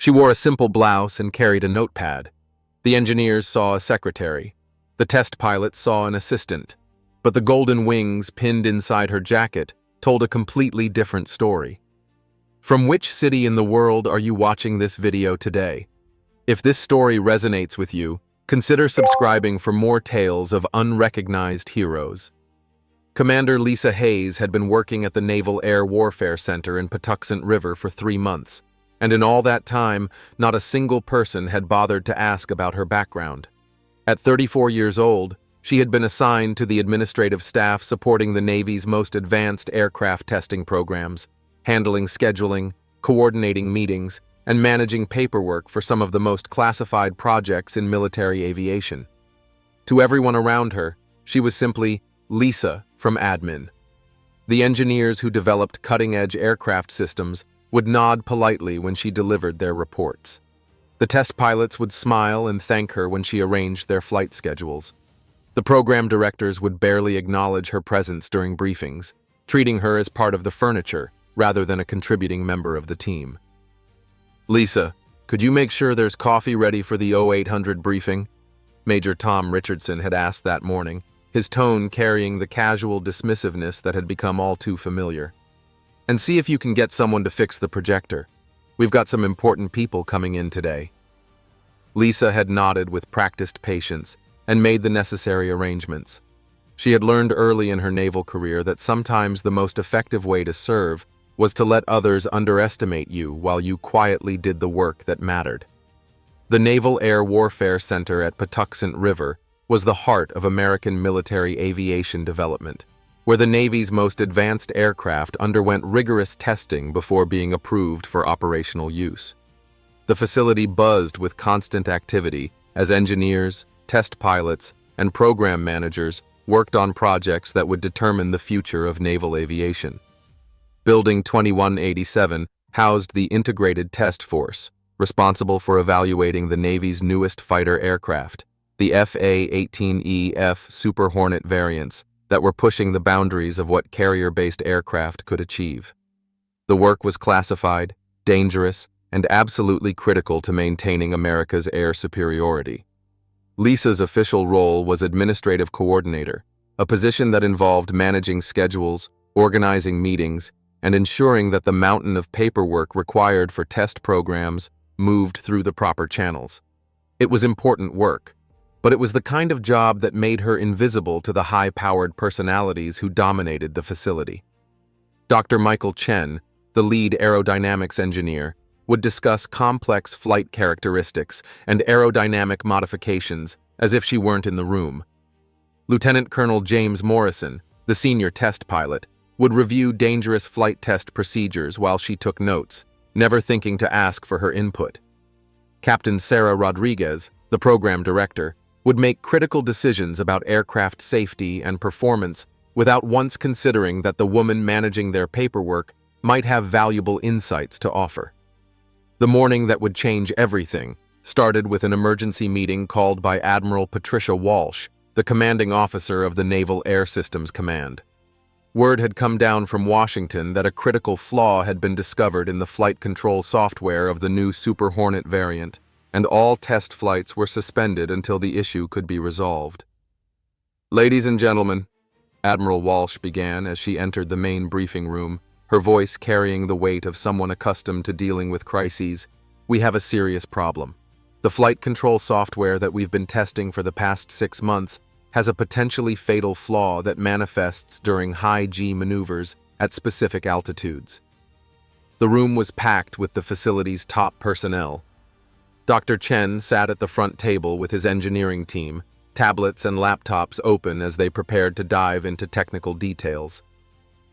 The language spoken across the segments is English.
She wore a simple blouse and carried a notepad. The engineers saw a secretary. The test pilots saw an assistant. But the golden wings pinned inside her jacket told a completely different story. From which city in the world are you watching this video today? If this story resonates with you, consider subscribing for more tales of unrecognized heroes. Commander Lisa Hayes had been working at the Naval Air Warfare Center in Patuxent River for 3 months, and in all that time, not a single person had bothered to ask about her background. At 34 years old, she had been assigned to the administrative staff supporting the Navy's most advanced aircraft testing programs, handling scheduling, coordinating meetings, and managing paperwork for some of the most classified projects in military aviation. To everyone around her, she was simply Lisa from Admin. The engineers who developed cutting-edge aircraft systems would nod politely when she delivered their reports. The test pilots would smile and thank her when she arranged their flight schedules. The program directors would barely acknowledge her presence during briefings, treating her as part of the furniture rather than a contributing member of the team. "Lisa, could you make sure there's coffee ready for the 0800 briefing?" Major Tom Richardson had asked that morning, his tone carrying the casual dismissiveness that had become all too familiar. "And see if you can get someone to fix the projector. We've got some important people coming in today." Lisa had nodded with practiced patience and made the necessary arrangements. She had learned early in her naval career that sometimes the most effective way to serve was to let others underestimate you while you quietly did the work that mattered. The Naval Air Warfare Center at Patuxent River was the heart of American military aviation development, where the Navy's most advanced aircraft underwent rigorous testing before being approved for operational use. The facility buzzed with constant activity as engineers, test pilots, and program managers worked on projects that would determine the future of naval aviation. Building 2187 housed the Integrated Test Force, responsible for evaluating the Navy's newest fighter aircraft, the FA-18EF Super Hornet variants that were pushing the boundaries of what carrier-based aircraft could achieve. The work was classified, dangerous, and absolutely critical to maintaining America's air superiority. Lisa's official role was administrative coordinator, a position that involved managing schedules, organizing meetings, and ensuring that the mountain of paperwork required for test programs moved through the proper channels. It was important work, but it was the kind of job that made her invisible to the high-powered personalities who dominated the facility. Dr. Michael Chen, the lead aerodynamics engineer, would discuss complex flight characteristics and aerodynamic modifications as if she weren't in the room. Lieutenant Colonel James Morrison, the senior test pilot, would review dangerous flight test procedures while she took notes, never thinking to ask for her input. Captain Sarah Rodriguez, the program director, would make critical decisions about aircraft safety and performance without once considering that the woman managing their paperwork might have valuable insights to offer. The morning that would change everything started with an emergency meeting called by Admiral Patricia Walsh, the commanding officer of the Naval Air Systems Command. Word had come down from Washington that a critical flaw had been discovered in the flight control software of the new Super Hornet variant, and all test flights were suspended until the issue could be resolved. "Ladies and gentlemen," Admiral Walsh began as she entered the main briefing room, her voice carrying the weight of someone accustomed to dealing with crises, "we have a serious problem. The flight control software that we've been testing for the past 6 months has a potentially fatal flaw that manifests during high-G maneuvers at specific altitudes." The room was packed with the facility's top personnel. Dr. Chen sat at the front table with his engineering team, tablets and laptops open as they prepared to dive into technical details.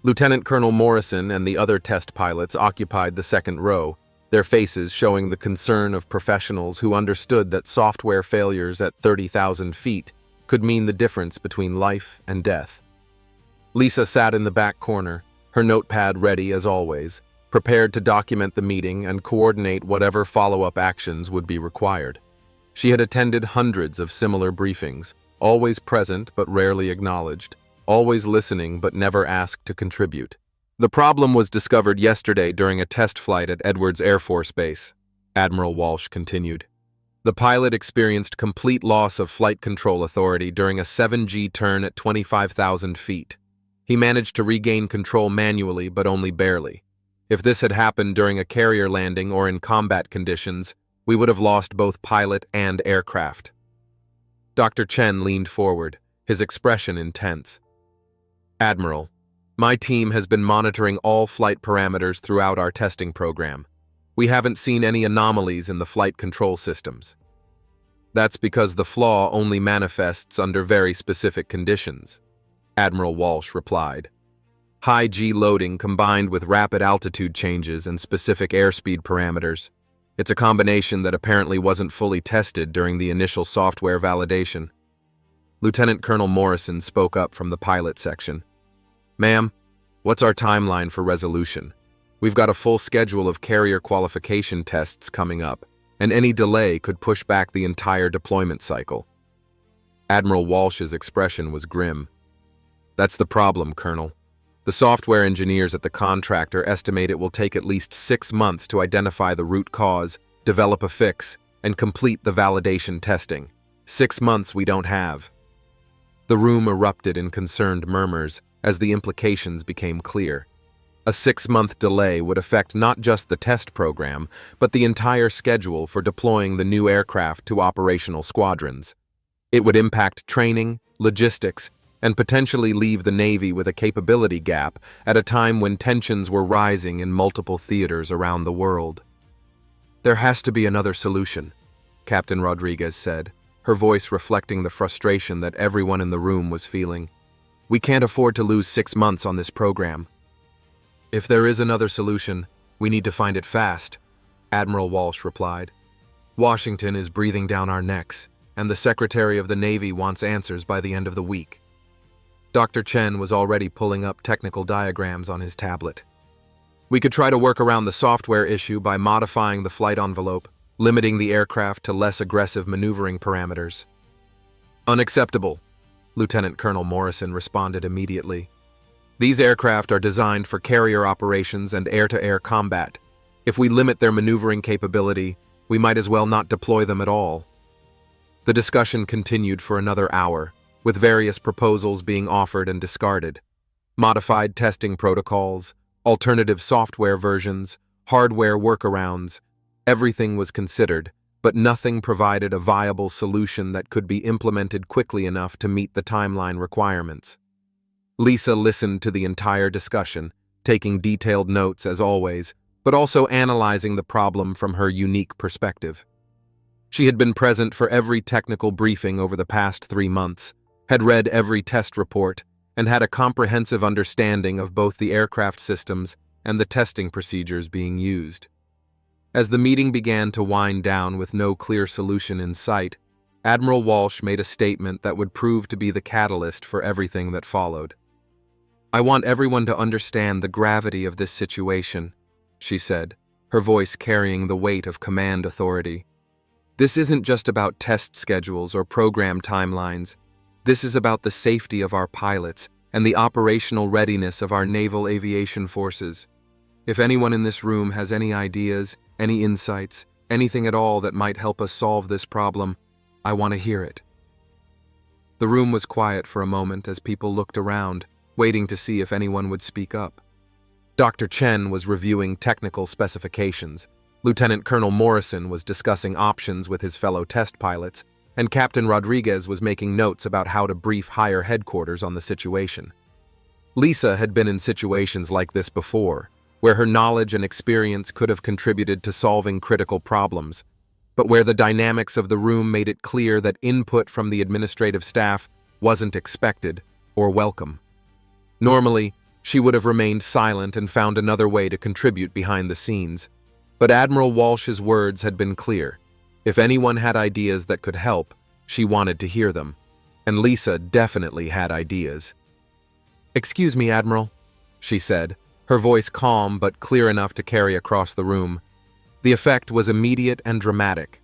Lieutenant Colonel Morrison and the other test pilots occupied the second row, their faces showing the concern of professionals who understood that software failures at 30,000 feet could mean the difference between life and death. Lisa sat in the back corner, her notepad ready as always, prepared to document the meeting and coordinate whatever follow-up actions would be required. She had attended hundreds of similar briefings, always present but rarely acknowledged, always listening but never asked to contribute. The problem was discovered yesterday during a test flight at Edwards Air Force Base. Admiral Walsh continued. The pilot experienced complete loss of flight control authority during a 7G turn at 25,000 feet. He managed to regain control manually, but only barely. If this had happened during a carrier landing or in combat conditions, we would have lost both pilot and aircraft. Dr. Chen leaned forward, his expression intense. Admiral, my team has been monitoring all flight parameters throughout our testing program. We haven't seen any anomalies in the flight control systems. That's because the flaw only manifests under very specific conditions, Admiral Walsh replied. High G loading combined with rapid altitude changes and specific airspeed parameters. It's a combination that apparently wasn't fully tested during the initial software validation. Lieutenant Colonel Morrison spoke up from the pilot section. Ma'am, what's our timeline for resolution? We've got a full schedule of carrier qualification tests coming up, and any delay could push back the entire deployment cycle. Admiral Walsh's expression was grim. That's the problem, Colonel. The software engineers at the contractor estimate it will take at least 6 months to identify the root cause, develop a fix, and complete the validation testing. 6 months we don't have. The room erupted in concerned murmurs as the implications became clear. A 6-month delay would affect not just the test program, but the entire schedule for deploying the new aircraft to operational squadrons. It would impact training, logistics, and potentially leave the Navy with a capability gap at a time when tensions were rising in multiple theaters around the world. There has to be another solution, Captain Rodriguez said, her voice reflecting the frustration that everyone in the room was feeling. We can't afford to lose 6 months on this program. If there is another solution, we need to find it fast, Admiral Walsh replied. Washington is breathing down our necks, and the Secretary of the Navy wants answers by the end of the week. Dr. Chen was already pulling up technical diagrams on his tablet. We could try to work around the software issue by modifying the flight envelope, limiting the aircraft to less aggressive maneuvering parameters. Unacceptable, Lieutenant Colonel Morrison responded immediately. These aircraft are designed for carrier operations and air-to-air combat. If we limit their maneuvering capability, we might as well not deploy them at all. The discussion continued for another hour, with various proposals being offered and discarded. Modified testing protocols, alternative software versions, hardware workarounds, everything was considered, but nothing provided a viable solution that could be implemented quickly enough to meet the timeline requirements. Lisa listened to the entire discussion, taking detailed notes as always, but also analyzing the problem from her unique perspective. She had been present for every technical briefing over the past 3 months, had read every test report, and had a comprehensive understanding of both the aircraft systems and the testing procedures being used. As the meeting began to wind down with no clear solution in sight, Admiral Walsh made a statement that would prove to be the catalyst for everything that followed. I want everyone to understand the gravity of this situation, she said, her voice carrying the weight of command authority. This isn't just about test schedules or program timelines. This is about the safety of our pilots and the operational readiness of our naval aviation forces. If anyone in this room has any ideas, any insights, anything at all that might help us solve this problem, I want to hear it. The room was quiet for a moment as people looked around, waiting to see if anyone would speak up. Dr. Chen was reviewing technical specifications, Lieutenant Colonel Morrison was discussing options with his fellow test pilots, and Captain Rodriguez was making notes about how to brief higher headquarters on the situation. Lisa had been in situations like this before, where her knowledge and experience could have contributed to solving critical problems, but where the dynamics of the room made it clear that input from the administrative staff wasn't expected or welcome. Normally, she would have remained silent and found another way to contribute behind the scenes, but Admiral Walsh's words had been clear. If anyone had ideas that could help, she wanted to hear them, and Lisa definitely had ideas. "Excuse me, Admiral," she said, her voice calm but clear enough to carry across the room. The effect was immediate and dramatic.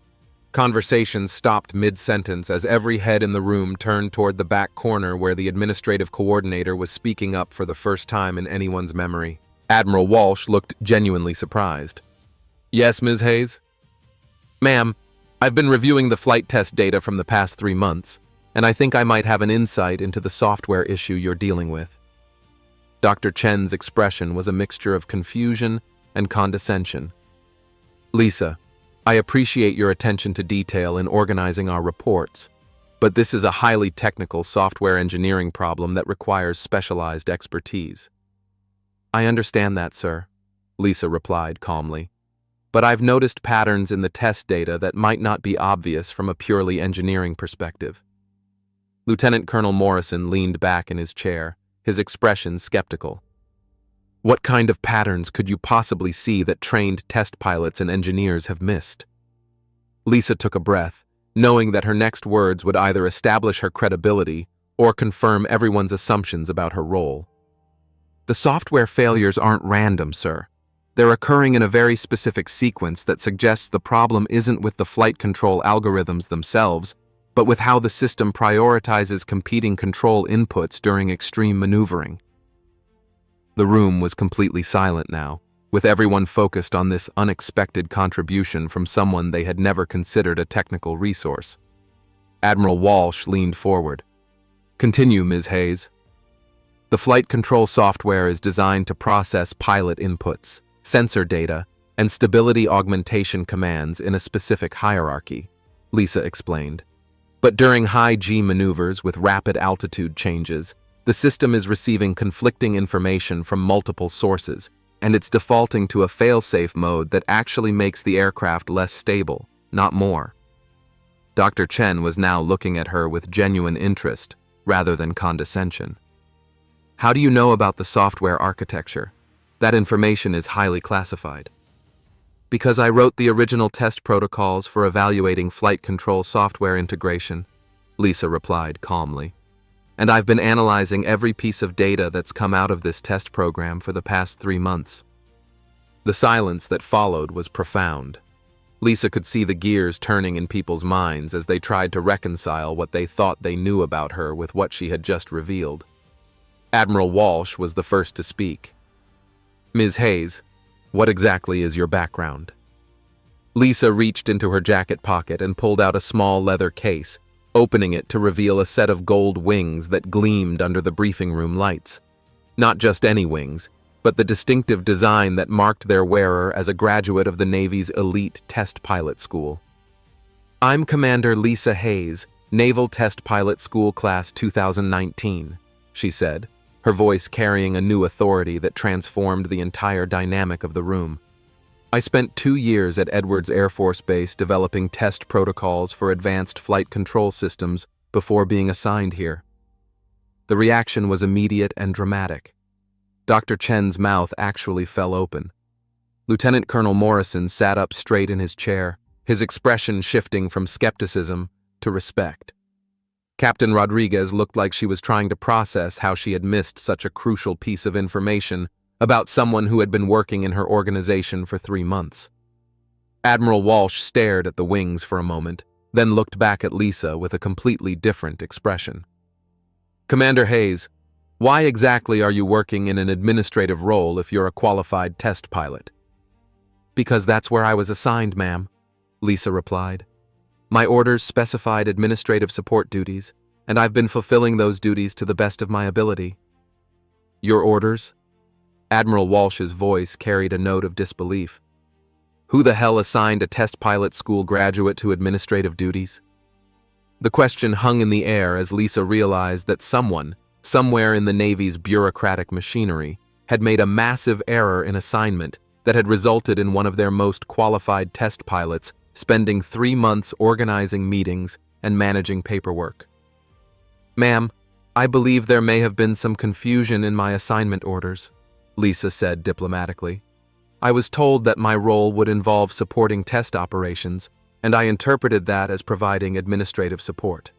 Conversations stopped mid-sentence as every head in the room turned toward the back corner where the administrative coordinator was speaking up for the first time in anyone's memory. Admiral Walsh looked genuinely surprised. "Yes, Ms. Hayes?" Ma'am, I've been reviewing the flight test data from the past 3 months, and I think I might have an insight into the software issue you're dealing with. Dr. Chen's expression was a mixture of confusion and condescension. Lisa, I appreciate your attention to detail in organizing our reports, but this is a highly technical software engineering problem that requires specialized expertise. I understand that, sir, Lisa replied calmly, but I've noticed patterns in the test data that might not be obvious from a purely engineering perspective. Lieutenant Colonel Morrison leaned back in his chair, his expression skeptical. What kind of patterns could you possibly see that trained test pilots and engineers have missed? Lisa took a breath, knowing that her next words would either establish her credibility or confirm everyone's assumptions about her role. The software failures aren't random, sir. They're occurring in a very specific sequence that suggests the problem isn't with the flight control algorithms themselves, but with how the system prioritizes competing control inputs during extreme maneuvering. The room was completely silent now, with everyone focused on this unexpected contribution from someone they had never considered a technical resource. Admiral Walsh leaned forward. Continue, Ms. Hayes. The flight control software is designed to process pilot inputs, sensor data, and stability augmentation commands in a specific hierarchy, Lisa explained. But during high-G maneuvers with rapid altitude changes, the system is receiving conflicting information from multiple sources, and it's defaulting to a fail-safe mode that actually makes the aircraft less stable, not more. Dr. Chen was now looking at her with genuine interest, rather than condescension. How do you know about the software architecture? That information is highly classified. Because I wrote the original test protocols for evaluating flight control software integration, Lisa replied calmly. And I've been analyzing every piece of data that's come out of this test program for the past 3 months. The silence that followed was profound. Lisa could see the gears turning in people's minds as they tried to reconcile what they thought they knew about her with what she had just revealed. Admiral Walsh was the first to speak. Ms. Hayes, what exactly is your background? Lisa reached into her jacket pocket and pulled out a small leather case, opening it to reveal a set of gold wings that gleamed under the briefing room lights. Not just any wings, but the distinctive design that marked their wearer as a graduate of the Navy's elite test pilot school. I'm Commander Lisa Hayes, Naval Test Pilot School Class 2019, she said, her voice carrying a new authority that transformed the entire dynamic of the room. I spent 2 years at Edwards Air Force Base developing test protocols for advanced flight control systems before being assigned here. The reaction was immediate and dramatic. Dr. Chen's mouth actually fell open. Lieutenant Colonel Morrison sat up straight in his chair, his expression shifting from skepticism to respect. Captain Rodriguez looked like she was trying to process how she had missed such a crucial piece of information about someone who had been working in her organization for 3 months. Admiral Walsh stared at the wings for a moment, then looked back at Lisa with a completely different expression. Commander Hayes, why exactly are you working in an administrative role if you're a qualified test pilot? Because that's where I was assigned, ma'am, Lisa replied. My orders specified administrative support duties, and I've been fulfilling those duties to the best of my ability. Your orders? Admiral Walsh's voice carried a note of disbelief. Who the hell assigned a test pilot school graduate to administrative duties? The question hung in the air as Lisa realized that someone, somewhere in the Navy's bureaucratic machinery, had made a massive error in assignment that had resulted in one of their most qualified test pilots spending 3 months organizing meetings and managing paperwork. Ma'am, I believe there may have been some confusion in my assignment orders, Lisa said diplomatically. I was told that my role would involve supporting test operations, and I interpreted that as providing administrative support.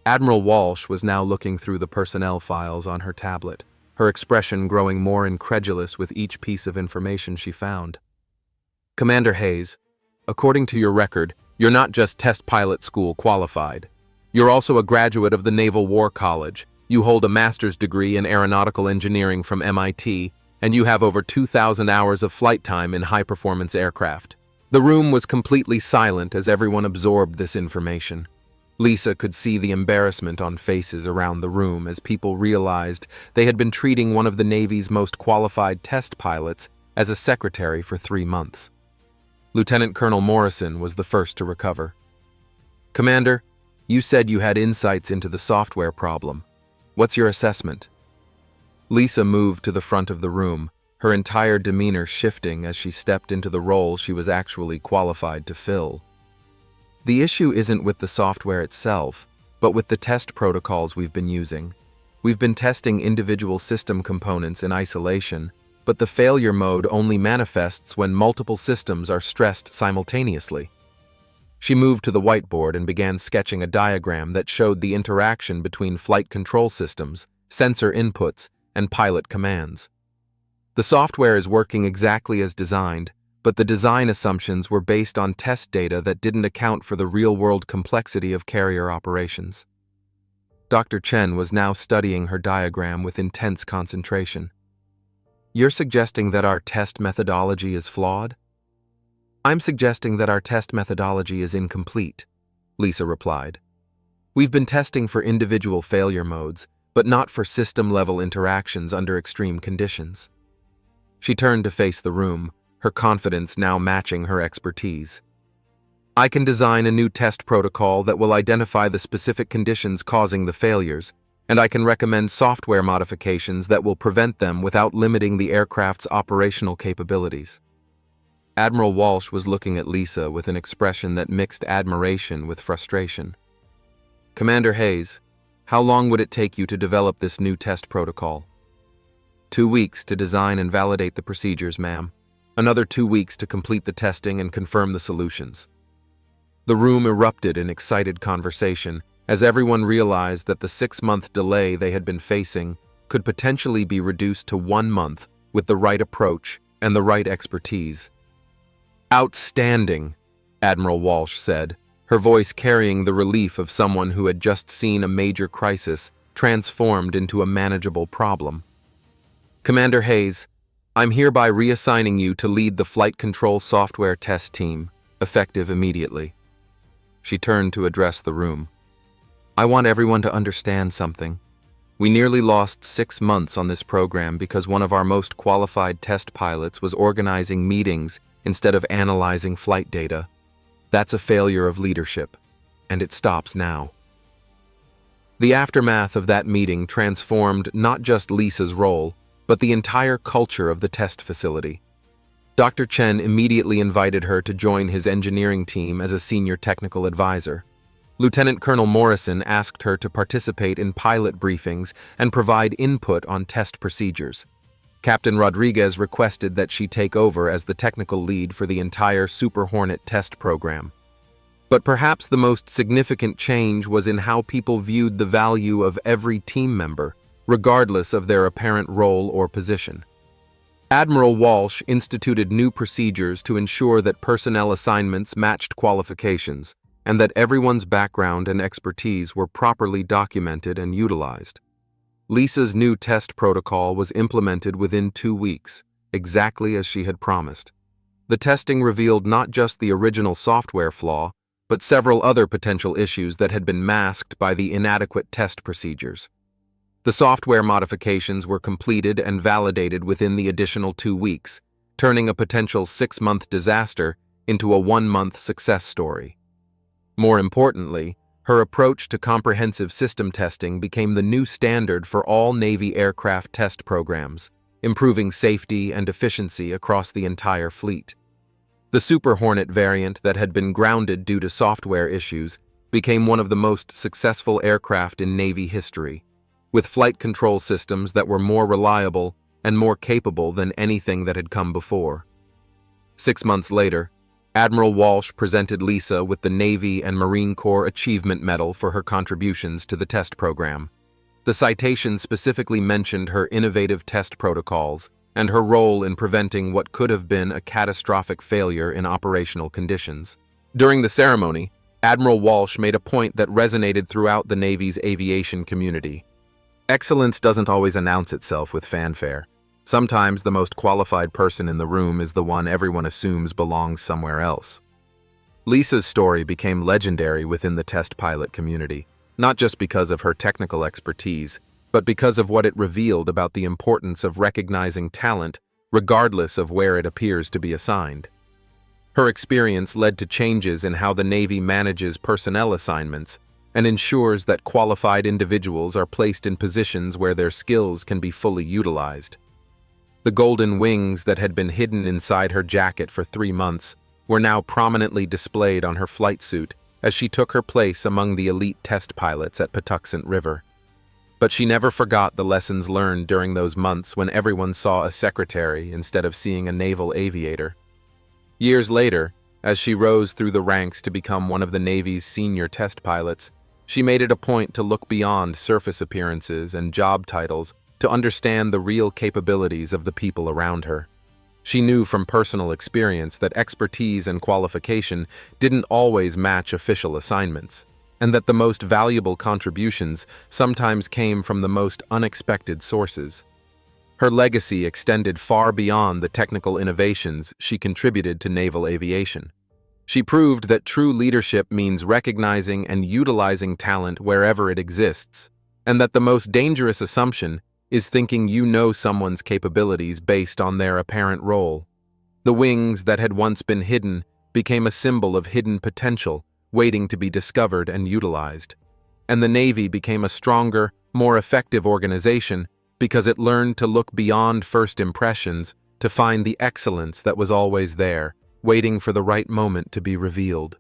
Admiral Walsh was now looking through the personnel files on her tablet, her expression growing more incredulous with each piece of information she found. Commander Hayes, according to your record, you're not just test pilot school qualified. You're also a graduate of the Naval War College. You hold a master's degree in aeronautical engineering from MIT, and you have over 2,000 hours of flight time in high-performance aircraft. The room was completely silent as everyone absorbed this information. Lisa could see the embarrassment on faces around the room as people realized they had been treating one of the Navy's most qualified test pilots as a secretary for 3 months. Lieutenant Colonel Morrison was the first to recover. "Commander, you said you had insights into the software problem. What's your assessment?" Lisa moved to the front of the room, her entire demeanor shifting as she stepped into the role she was actually qualified to fill. "The issue isn't with the software itself, but with the test protocols we've been using. We've been testing individual system components in isolation, but the failure mode only manifests when multiple systems are stressed simultaneously." She moved to the whiteboard and began sketching a diagram that showed the interaction between flight control systems, sensor inputs, and pilot commands. "The software is working exactly as designed, but the design assumptions were based on test data that didn't account for the real-world complexity of carrier operations." Dr. Chen was now studying her diagram with intense concentration. "You're suggesting that our test methodology is flawed?" "I'm suggesting that our test methodology is incomplete," Lisa replied. "We've been testing for individual failure modes, but not for system-level interactions under extreme conditions." She turned to face the room, her confidence now matching her expertise. "I can design a new test protocol that will identify the specific conditions causing the failures, and I can recommend software modifications that will prevent them without limiting the aircraft's operational capabilities." Admiral Walsh was looking at Lisa with an expression that mixed admiration with frustration. "Commander Hayes, how long would it take you to develop this new test protocol?" 2 weeks to design and validate the procedures, ma'am. Another 2 weeks to complete the testing and confirm the solutions." The room erupted in excited conversation as everyone realized that the 6-month delay they had been facing could potentially be reduced to 1 month with the right approach and the right expertise. "Outstanding," Admiral Walsh said, her voice carrying the relief of someone who had just seen a major crisis transformed into a manageable problem. "Commander Hayes, I'm hereby reassigning you to lead the flight control software test team, effective immediately." She turned to address the room. "I want everyone to understand something. We nearly lost 6 months on this program because one of our most qualified test pilots was organizing meetings instead of analyzing flight data. That's a failure of leadership, and it stops now." The aftermath of that meeting transformed not just Lisa's role, but the entire culture of the test facility. Dr. Chen immediately invited her to join his engineering team as a senior technical advisor. Lieutenant Colonel Morrison asked her to participate in pilot briefings and provide input on test procedures. Captain Rodriguez requested that she take over as the technical lead for the entire Super Hornet test program. But perhaps the most significant change was in how people viewed the value of every team member, regardless of their apparent role or position. Admiral Walsh instituted new procedures to ensure that personnel assignments matched qualifications, and that everyone's background and expertise were properly documented and utilized. Lisa's new test protocol was implemented within 2 weeks, exactly as she had promised. The testing revealed not just the original software flaw, but several other potential issues that had been masked by the inadequate test procedures. The software modifications were completed and validated within the additional 2 weeks, turning a potential 6-month disaster into a 1-month success story. More importantly, her approach to comprehensive system testing became the new standard for all Navy aircraft test programs, improving safety and efficiency across the entire fleet. The Super Hornet variant that had been grounded due to software issues became one of the most successful aircraft in Navy history, with flight control systems that were more reliable and more capable than anything that had come before. 6 months later, Admiral Walsh presented Lisa with the Navy and Marine Corps Achievement Medal for her contributions to the test program. The citation specifically mentioned her innovative test protocols and her role in preventing what could have been a catastrophic failure in operational conditions. During the ceremony, Admiral Walsh made a point that resonated throughout the Navy's aviation community. Excellence doesn't always announce itself with fanfare. Sometimes the most qualified person in the room is the one everyone assumes belongs somewhere else. Lisa's story became legendary within the test pilot community, not just because of her technical expertise, but because of what it revealed about the importance of recognizing talent regardless of where it appears to be assigned. Her experience led to changes in how the Navy manages personnel assignments and ensures that qualified individuals are placed in positions where their skills can be fully utilized. The golden wings that had been hidden inside her jacket for 3 months were now prominently displayed on her flight suit as she took her place among the elite test pilots at Patuxent River. But she never forgot the lessons learned during those months when everyone saw a secretary instead of seeing a naval aviator. Years later, as she rose through the ranks to become one of the Navy's senior test pilots, she made it a point to look beyond surface appearances and job titles to understand the real capabilities of the people around her. She knew from personal experience that expertise and qualification didn't always match official assignments, and that the most valuable contributions sometimes came from the most unexpected sources. Her legacy extended far beyond the technical innovations she contributed to naval aviation. She proved that true leadership means recognizing and utilizing talent wherever it exists, and that the most dangerous assumption is thinking you know someone's capabilities based on their apparent role. The wings that had once been hidden became a symbol of hidden potential, waiting to be discovered and utilized. And the Navy became a stronger, more effective organization because it learned to look beyond first impressions to find the excellence that was always there, waiting for the right moment to be revealed.